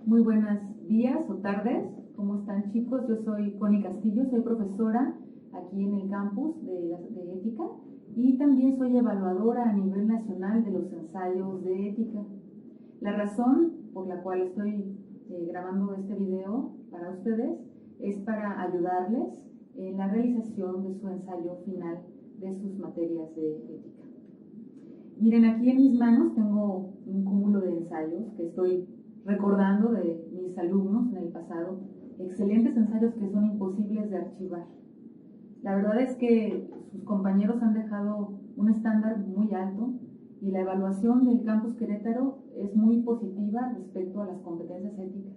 Muy buenos días o tardes. ¿Cómo están, chicos? Yo soy Connie Castillo, soy profesora aquí en el campus de ética y también soy evaluadora a nivel nacional de los ensayos de ética. La razón por la cual estoy grabando este video para ustedes es para ayudarles en la realización de su ensayo final de sus materias de ética. Miren, aquí en mis manos tengo un cúmulo de ensayos que estoy recordando de mis alumnos en el pasado, excelentes ensayos que son imposibles de archivar. La verdad es que sus compañeros han dejado un estándar muy alto y la evaluación del Campus Querétaro es muy positiva respecto a las competencias éticas.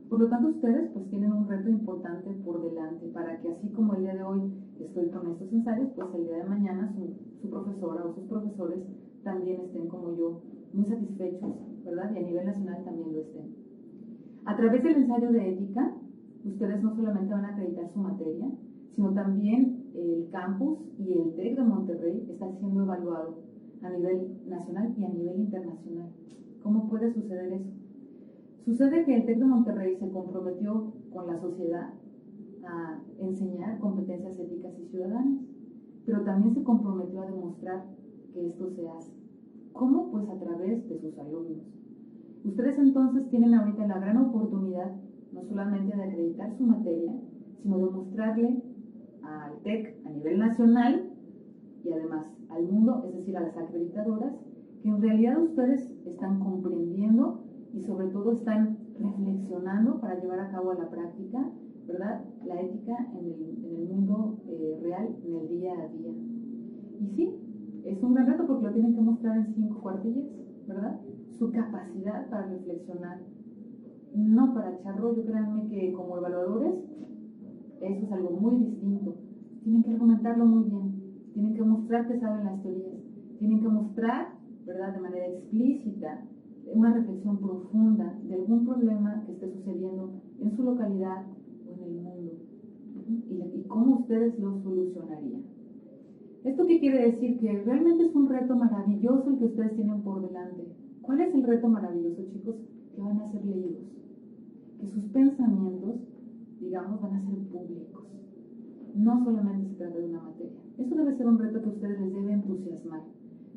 Por lo tanto, ustedes pues tienen un reto importante por delante para que así como el día de hoy estoy con estos ensayos, pues el día de mañana su profesora o sus profesores también estén como yo muy satisfechos, ¿verdad? Y a nivel nacional también lo estén. A través del ensayo de ética, ustedes no solamente van a acreditar su materia, sino también el campus y el TEC de Monterrey está siendo evaluado a nivel nacional y a nivel internacional. ¿Cómo puede suceder eso? Sucede que el TEC de Monterrey se comprometió con la sociedad a enseñar competencias éticas y ciudadanas, pero también se comprometió a demostrar que esto se hace. ¿Cómo? Pues a través de sus alumnos. Ustedes entonces tienen ahorita la gran oportunidad no solamente de acreditar su materia, sino de mostrarle al TEC a nivel nacional y además al mundo, es decir, a las acreditadoras, que en realidad ustedes están comprendiendo y sobre todo están reflexionando para llevar a cabo a la práctica, ¿verdad?, la ética en el mundo real, en el día a día. Y sí, es un gran reto porque lo tienen que mostrar en 5 cuartillas, ¿verdad? Su capacidad para reflexionar, no para echar rollo. Créanme que como evaluadores eso es algo muy distinto. Tienen que argumentarlo muy bien, tienen que mostrar que saben las teorías, tienen que mostrar, ¿verdad?, de manera explícita una reflexión profunda de algún problema que esté sucediendo en su localidad o en el mundo y cómo ustedes lo solucionarían. ¿Esto qué quiere decir? Que realmente es un reto maravilloso el que ustedes tienen por delante. ¿Cuál es el reto maravilloso, chicos? Que van a ser leídos, que sus pensamientos, digamos, van a ser públicos. No solamente se trata de una materia. Eso debe ser un reto que ustedes les debe entusiasmar,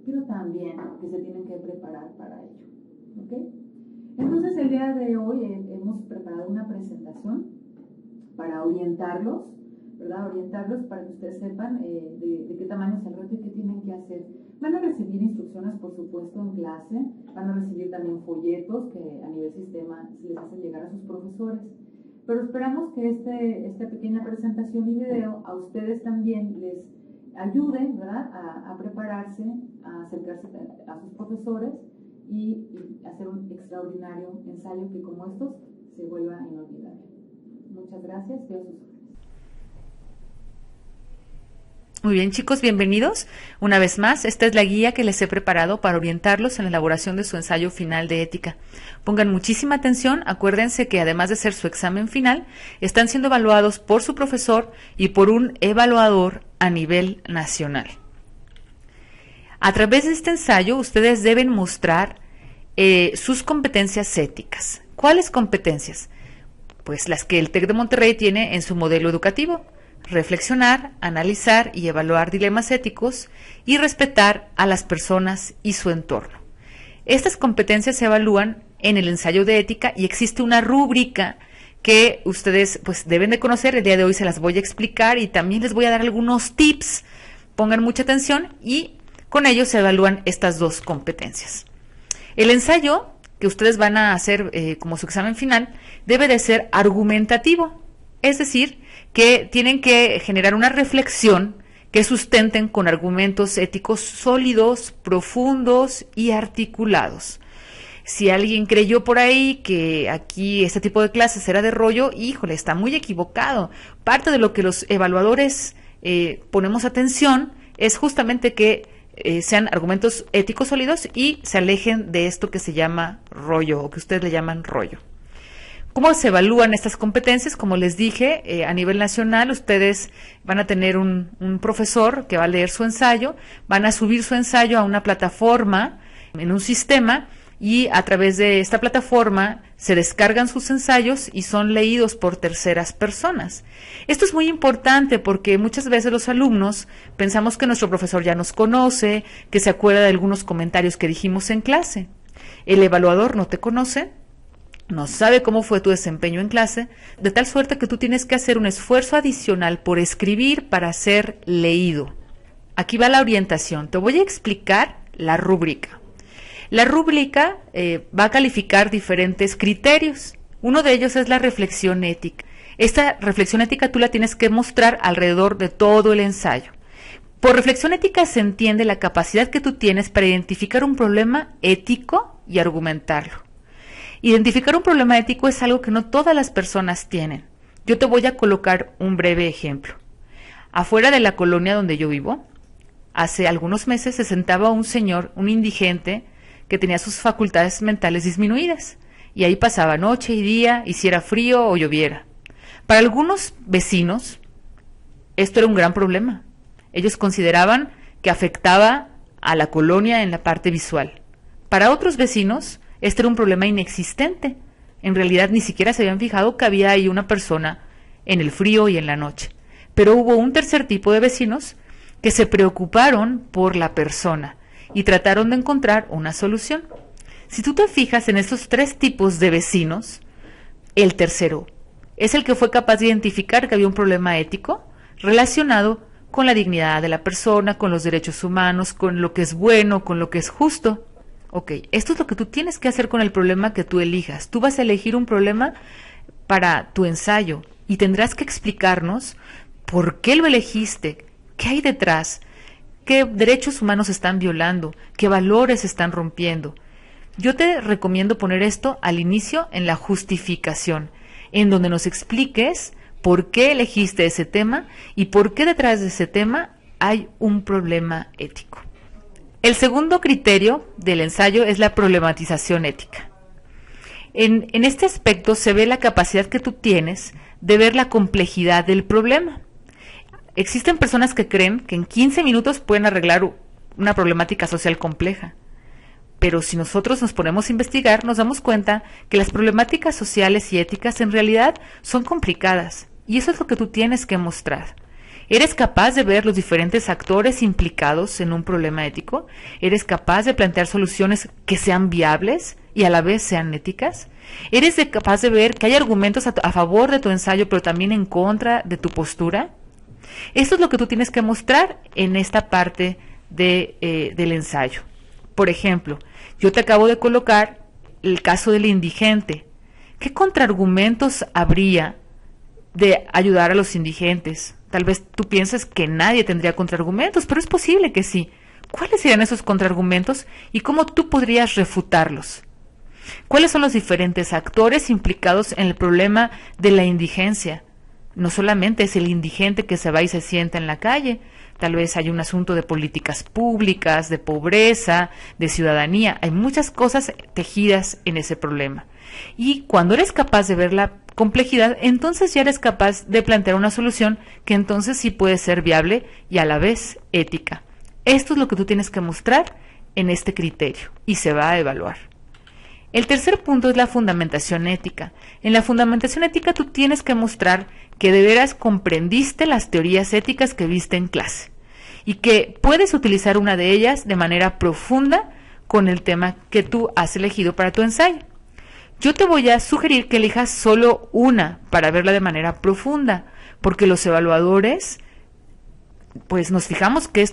pero también que se tienen que preparar para ello. ¿Ok? Entonces, el día de hoy hemos preparado una presentación para orientarlos, ¿verdad? Orientarlos para que ustedes sepan de qué tamaño es el reto y qué tienen que hacer. Van a recibir instrucciones, por supuesto, en clase, van a recibir también folletos que a nivel sistema les hacen llegar a sus profesores. Pero esperamos que esta pequeña presentación y video a ustedes también les ayude, ¿verdad?, a prepararse, a acercarse a sus profesores y hacer un extraordinario ensayo que como estos se vuelva inolvidable. Muchas gracias y a sus órdenes. Muy bien, chicos, bienvenidos. Una vez más, esta es la guía que les he preparado para orientarlos en la elaboración de su ensayo final de ética. Pongan muchísima atención, acuérdense que además de ser su examen final, están siendo evaluados por su profesor y por un evaluador a nivel nacional. A través de este ensayo, ustedes deben mostrar sus competencias éticas. ¿Cuáles competencias? Pues las que el TEC de Monterrey tiene en su modelo educativo. Reflexionar, analizar y evaluar dilemas éticos y respetar a las personas y su entorno. Estas competencias se evalúan en el ensayo de ética y existe una rúbrica que ustedes pues deben de conocer. El día de hoy se las voy a explicar y también les voy a dar algunos tips. Pongan mucha atención y con ellos se evalúan estas 2 competencias. El ensayo que ustedes van a hacer como su examen final debe de ser argumentativo, es decir, que tienen que generar una reflexión que sustenten con argumentos éticos sólidos, profundos y articulados. Si alguien creyó por ahí que aquí este tipo de clases era de rollo, híjole, está muy equivocado. Parte de lo que los evaluadores ponemos atención es justamente que sean argumentos éticos sólidos y se alejen de esto que se llama rollo o que ustedes le llaman rollo. ¿Cómo se evalúan estas competencias? Como les dije, a nivel nacional ustedes van a tener un profesor que va a leer su ensayo, van a subir su ensayo a una plataforma, en un sistema, y a través de esta plataforma se descargan sus ensayos y son leídos por terceras personas. Esto es muy importante porque muchas veces los alumnos pensamos que nuestro profesor ya nos conoce, que se acuerda de algunos comentarios que dijimos en clase. El evaluador no te conoce, no sabe cómo fue tu desempeño en clase, de tal suerte que tú tienes que hacer un esfuerzo adicional por escribir para ser leído. Aquí va la orientación. Te voy a explicar la rúbrica. La rúbrica va a calificar diferentes criterios. Uno de ellos es la reflexión ética. Esta reflexión ética tú la tienes que mostrar alrededor de todo el ensayo. Por reflexión ética se entiende la capacidad que tú tienes para identificar un problema ético y argumentarlo. Identificar un problema ético es algo que no todas las personas tienen. Yo te voy a colocar un breve ejemplo. Afuera de la colonia donde yo vivo, hace algunos meses se sentaba un señor, un indigente, que tenía sus facultades mentales disminuidas, y ahí pasaba noche y día, hiciera frío o lloviera. Para algunos vecinos, esto era un gran problema. Ellos consideraban que afectaba a la colonia en la parte visual. Para otros vecinos, este era un problema inexistente. En realidad ni siquiera se habían fijado que había ahí una persona en el frío y en la noche. Pero hubo un tercer tipo de vecinos que se preocuparon por la persona y trataron de encontrar una solución. Si tú te fijas en estos tres tipos de vecinos, el tercero es el que fue capaz de identificar que había un problema ético relacionado con la dignidad de la persona, con los derechos humanos, con lo que es bueno, con lo que es justo. Ok, esto es lo que tú tienes que hacer con el problema que tú elijas. Tú vas a elegir un problema para tu ensayo y tendrás que explicarnos por qué lo elegiste, qué hay detrás, qué derechos humanos están violando, qué valores están rompiendo. Yo te recomiendo poner esto al inicio en la justificación, en donde nos expliques por qué elegiste ese tema y por qué detrás de ese tema hay un problema ético. El segundo criterio del ensayo es la problematización ética. En este aspecto se ve la capacidad que tú tienes de ver la complejidad del problema. Existen personas que creen que en 15 minutos pueden arreglar una problemática social compleja. Pero si nosotros nos ponemos a investigar, nos damos cuenta que las problemáticas sociales y éticas en realidad son complicadas. Y eso es lo que tú tienes que mostrar. ¿Eres capaz de ver los diferentes actores implicados en un problema ético? ¿Eres capaz de plantear soluciones que sean viables y a la vez sean éticas? ¿Eres capaz de ver que hay argumentos a favor de tu ensayo, pero también en contra de tu postura? Esto es lo que tú tienes que mostrar en esta parte del ensayo. Por ejemplo, yo te acabo de colocar el caso del indigente. ¿Qué contraargumentos habría de ayudar a los indigentes? Tal vez tú piensas que nadie tendría contraargumentos, pero es posible que sí. ¿Cuáles serían esos contraargumentos y cómo tú podrías refutarlos? ¿Cuáles son los diferentes actores implicados en el problema de la indigencia? No solamente es el indigente que se va y se sienta en la calle, tal vez hay un asunto de políticas públicas, de pobreza, de ciudadanía, hay muchas cosas tejidas en ese problema. Y cuando eres capaz de ver la complejidad, entonces ya eres capaz de plantear una solución que entonces sí puede ser viable y a la vez ética. Esto es lo que tú tienes que mostrar en este criterio y se va a evaluar. El tercer punto es la fundamentación ética. En la fundamentación ética tú tienes que mostrar que de veras comprendiste las teorías éticas que viste en clase y que puedes utilizar una de ellas de manera profunda con el tema que tú has elegido para tu ensayo. Yo te voy a sugerir que elijas solo una para verla de manera profunda, porque los evaluadores pues nos fijamos que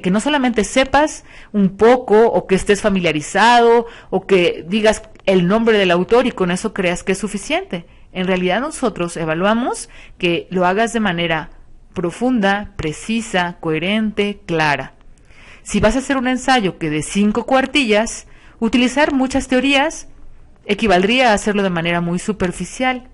que no solamente sepas un poco o que estés familiarizado o que digas el nombre del autor y con eso creas que es suficiente. En realidad nosotros evaluamos que lo hagas de manera profunda, precisa, coherente, clara. Si vas a hacer un ensayo que de 5 cuartillas, utilizar muchas teorías equivaldría a hacerlo de manera muy superficial.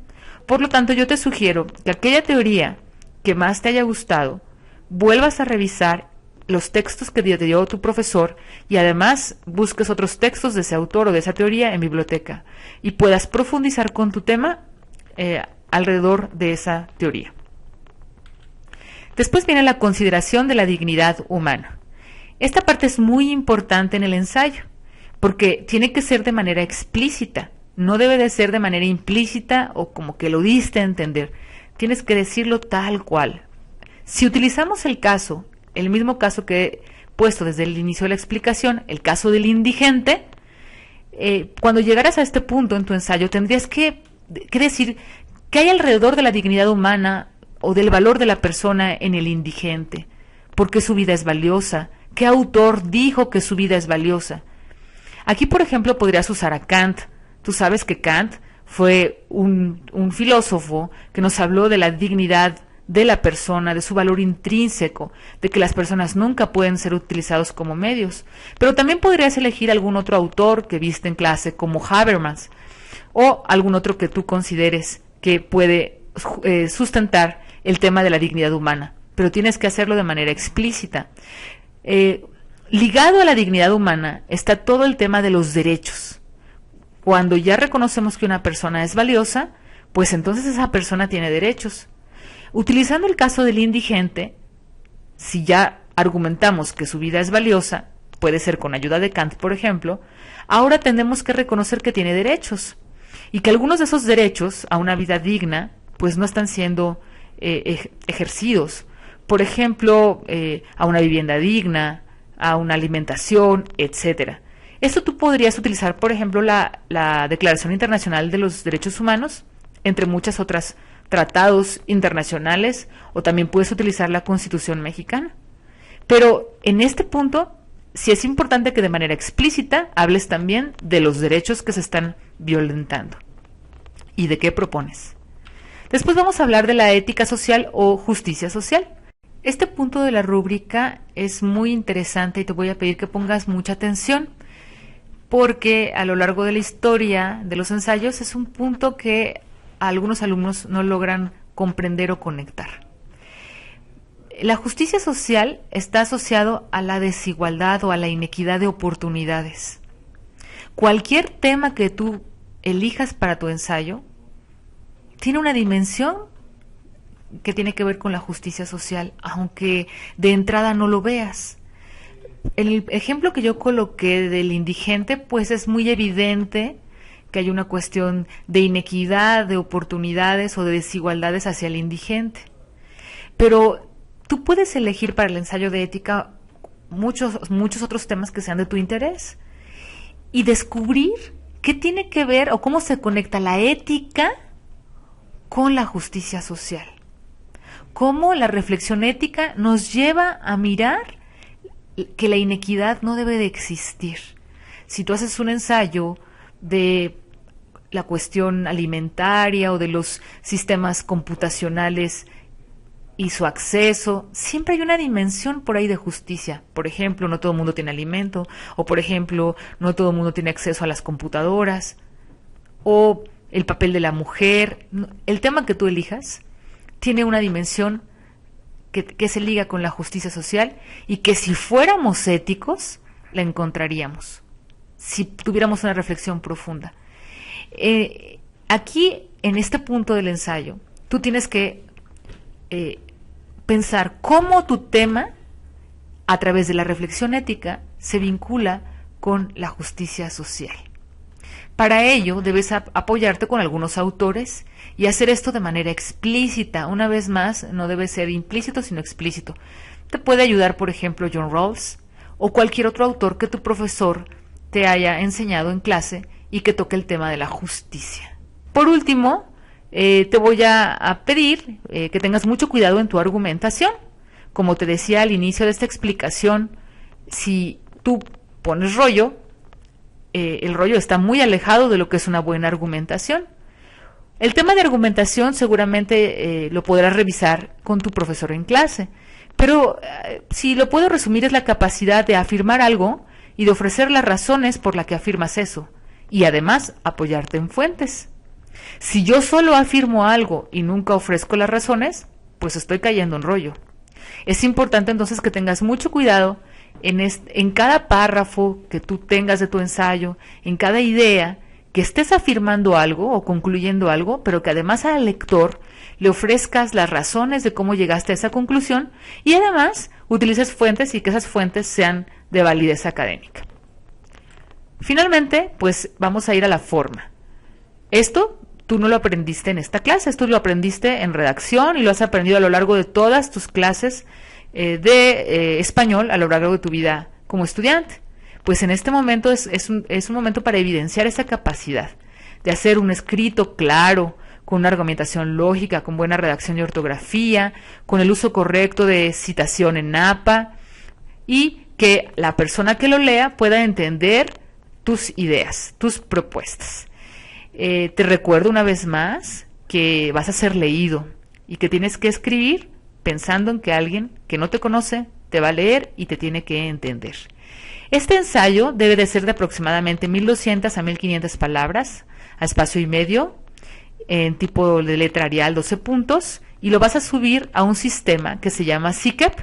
Por lo tanto, yo te sugiero que aquella teoría que más te haya gustado, vuelvas a revisar los textos que te dio tu profesor y además busques otros textos de ese autor o de esa teoría en biblioteca y puedas profundizar con tu tema alrededor de esa teoría. Después viene la consideración de la dignidad humana. Esta parte es muy importante en el ensayo porque tiene que ser de manera explícita, no debe de ser de manera implícita o como que lo diste a entender. Tienes que decirlo tal cual. Si utilizamos el mismo caso que he puesto desde el inicio de la explicación, el caso del indigente, cuando llegaras a este punto en tu ensayo tendrías que decir qué hay alrededor de la dignidad humana o del valor de la persona en el indigente, por qué su vida es valiosa, qué autor dijo que su vida es valiosa. Aquí, por ejemplo, podrías usar a Kant. Tú sabes que Kant fue un filósofo que nos habló de la dignidad de la persona, de su valor intrínseco, de que las personas nunca pueden ser utilizados como medios. Pero también podrías elegir algún otro autor que viste en clase, como Habermas, o algún otro que tú consideres que puede sustentar el tema de la dignidad humana, pero tienes que hacerlo de manera explícita. Ligado a la dignidad humana está todo el tema de los derechos. Cuando ya reconocemos que una persona es valiosa, pues entonces esa persona tiene derechos. Utilizando el caso del indigente, si ya argumentamos que su vida es valiosa, puede ser con ayuda de Kant, por ejemplo, ahora tenemos que reconocer que tiene derechos y que algunos de esos derechos a una vida digna pues no están siendo ejercidos. Por ejemplo, a una vivienda digna, a una alimentación, etcétera. Esto tú podrías utilizar, por ejemplo, la Declaración Internacional de los Derechos Humanos, entre muchas otras tratados internacionales, o también puedes utilizar la Constitución mexicana. Pero en este punto, sí es importante que de manera explícita hables también de los derechos que se están violentando. ¿Y de qué propones? Después vamos a hablar de la ética social o justicia social. Este punto de la rúbrica es muy interesante y te voy a pedir que pongas mucha atención, porque a lo largo de la historia de los ensayos es un punto que algunos alumnos no logran comprender o conectar. La justicia social está asociado a la desigualdad o a la inequidad de oportunidades. Cualquier tema que tú elijas para tu ensayo tiene una dimensión que tiene que ver con la justicia social, aunque de entrada no lo veas. El ejemplo que yo coloqué del indigente, pues es muy evidente que hay una cuestión de inequidad, de oportunidades o de desigualdades hacia el indigente. Pero tú puedes elegir para el ensayo de ética muchos otros temas que sean de tu interés y descubrir qué tiene que ver o cómo se conecta la ética con la justicia social. Cómo la reflexión ética nos lleva a mirar que la inequidad no debe de existir. Si tú haces un ensayo de la cuestión alimentaria o de los sistemas computacionales y su acceso, siempre hay una dimensión por ahí de justicia. Por ejemplo, no todo el mundo tiene alimento, o por ejemplo, no todo el mundo tiene acceso a las computadoras, o el papel de la mujer. El tema que tú elijas tiene una dimensión que se liga con la justicia social y que si fuéramos éticos la encontraríamos, si tuviéramos una reflexión profunda. Aquí, en este punto del ensayo, tú tienes que pensar cómo tu tema, a través de la reflexión ética, se vincula con la justicia social. Para ello, debes apoyarte con algunos autores y hacer esto de manera explícita. Una vez más, no debe ser implícito, sino explícito. Te puede ayudar, por ejemplo, John Rawls o cualquier otro autor que tu profesor te haya enseñado en clase y que toque el tema de la justicia. Por último, te voy a pedir que tengas mucho cuidado en tu argumentación. Como te decía al inicio de esta explicación, si tú pones rollo, el rollo está muy alejado de lo que es una buena argumentación. El tema de argumentación seguramente lo podrás revisar con tu profesor en clase, pero si lo puedo resumir es la capacidad de afirmar algo y de ofrecer las razones por las que afirmas eso, y además apoyarte en fuentes. Si yo solo afirmo algo y nunca ofrezco las razones, pues estoy cayendo en rollo. Es importante entonces que tengas mucho cuidado en cada párrafo que tú tengas de tu ensayo, en cada idea, que estés afirmando algo o concluyendo algo, pero que además al lector le ofrezcas las razones de cómo llegaste a esa conclusión y además utilices fuentes y que esas fuentes sean de validez académica. Finalmente, pues vamos a ir a la forma. Esto tú no lo aprendiste en esta clase, esto lo aprendiste en redacción y lo has aprendido a lo largo de todas tus clases de español a lo largo de tu vida como estudiante. Pues en este momento es un momento para evidenciar esa capacidad de hacer un escrito claro, con una argumentación lógica, con buena redacción y ortografía, con el uso correcto de citación en APA, y que la persona que lo lea pueda entender tus ideas, tus propuestas. Te recuerdo una vez más que vas a ser leído y que tienes que escribir pensando en que alguien que no te conoce te va a leer y te tiene que entender. Este ensayo debe de ser de aproximadamente 1200 a 1500 palabras, a espacio y medio, en tipo de letra Arial 12 puntos, y lo vas a subir a un sistema que se llama SICEP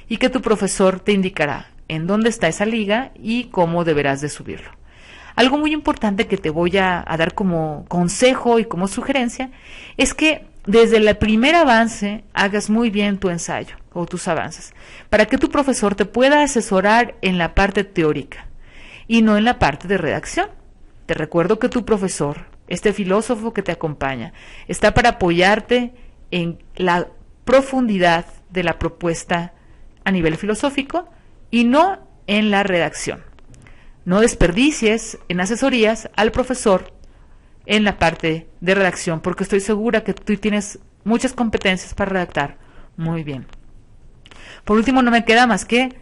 y que tu profesor te indicará en dónde está esa liga y cómo deberás de subirlo. Algo muy importante que te voy a dar como consejo y como sugerencia es que desde el primer avance hagas muy bien tu ensayo o tus avances, para que tu profesor te pueda asesorar en la parte teórica y no en la parte de redacción. Te recuerdo que tu profesor, este filósofo que te acompaña, está para apoyarte en la profundidad de la propuesta a nivel filosófico y no en la redacción. No desperdicies en asesorías al profesor en la parte de redacción, porque estoy segura que tú tienes muchas competencias para redactar muy bien. Por último, no me queda más que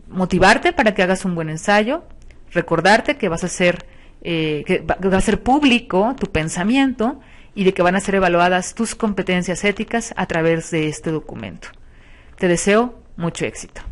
motivarte para que hagas un buen ensayo, recordarte que vas a ser que va a ser público tu pensamiento y de que van a ser evaluadas tus competencias éticas a través de este documento. Te deseo mucho éxito.